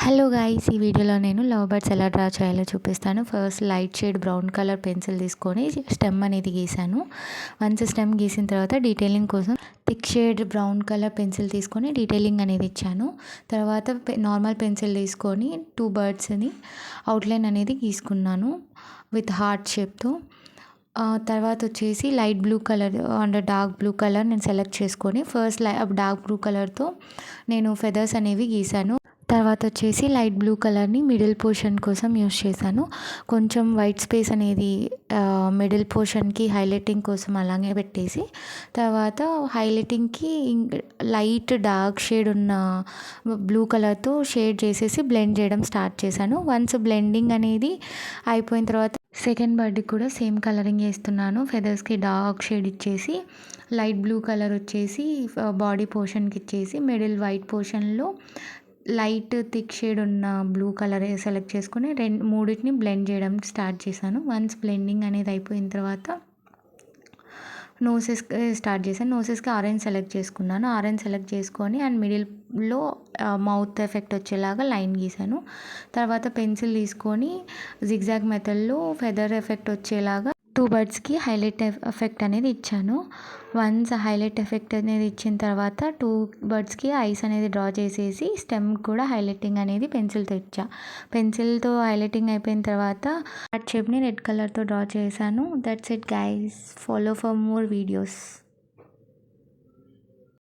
Hello guys, ఈ వీడియోలో నేను లవ్ బర్డ్స్ ఎలా డ్రా చేయాలో చూపిస్తాను. First light shade brown colour pencil తీసుకొని స్టెమ్ అనేది గీసాను. వన్స్ స్టెమ్ గీసిన తర్వాత డీటెయిలింగ్ కోసం thick shade brown colour pencil తీసుకొని డీటెయిలింగ్ అనేది ఇచ్చాను. తర్వాత నార్మల్ పెన్సిల్ తీసుకొని 2 బర్డ్స్ని అవుట్లైన్ అనేది గీసుకున్నాను విత్ హార్ట్ షేప్తో. తర్వాత వచ్చేసి light blue colour and dark blue colour నేను సెలెక్ట్ చేసుకొని ఫస్ట్ డార్క్ బ్లూ కలర్తో నేను ఫెదర్స్ అనేవి గీసాను. తర్వాత వచ్చేసి లైట్ బ్లూ కలర్ని మిడిల్ పోర్షన్ కోసం యూస్ చేశాను. కొంచెం వైట్ స్పేస్ అనేది మిడిల్ పోర్షన్కి హైలైటింగ్ కోసం అలాగే పెట్టేసి, తర్వాత హైలైటింగ్కి లైట్ డార్క్ షేడ్ ఉన్న బ్లూ కలర్తో షేడ్ చేసేసి బ్లెండ్ చేయడం స్టార్ట్ చేశాను. వన్స్ బ్లెండింగ్ అనేది అయిపోయిన తర్వాత సెకండ్ బర్డ్కి కూడా సేమ్ కలరింగ్ వేస్తున్నాను. ఫెదర్స్కి డార్క్ షేడ్ ఇచ్చేసి లైట్ బ్లూ కలర్ వచ్చేసి బాడీ పోర్షన్కి ఇచ్చేసి మిడిల్ వైట్ పోర్షన్లో లైట్ థిక్ షేడ్ ఉన్న బ్లూ కలర్ సెలెక్ట్ చేసుకొని మూడింటిని బ్లెండ్ చేయడం స్టార్ట్ చేశాను. వన్స్ బ్లెండింగ్ అనేది అయిపోయిన తర్వాత నోసెస్కి స్టార్ట్ చేశాను. నోసెస్కి ఆరెంజ్ సెలెక్ట్ చేసుకున్నాను. ఆరెంజ్ సెలెక్ట్ చేసుకొని అండ్ మిడిల్లో మౌత్ ఎఫెక్ట్ వచ్చేలాగా లైన్ గీసాను. తర్వాత పెన్సిల్ తీసుకొని జిగ్జాగ్ మెథడ్లో ఫెదర్ ఎఫెక్ట్ వచ్చేలాగా 2 బర్డ్స్కి హైలైట్ ఎఫెక్ట్ అనేది ఇచ్చాను. వన్స్ హైలైట్ ఎఫెక్ట్ అనేది ఇచ్చిన తర్వాత 2 బర్డ్స్కి ఐస్ అనేది డ్రా చేసేసి స్టెమ్ కూడా హైలైటింగ్ అనేది పెన్సిల్తో ఇచ్చా. పెన్సిల్తో హైలైటింగ్ అయిపోయిన తర్వాత హార్ట్ షేప్ని రెడ్ కలర్తో డ్రా చేశాను. That's it guys. Follow for more videos.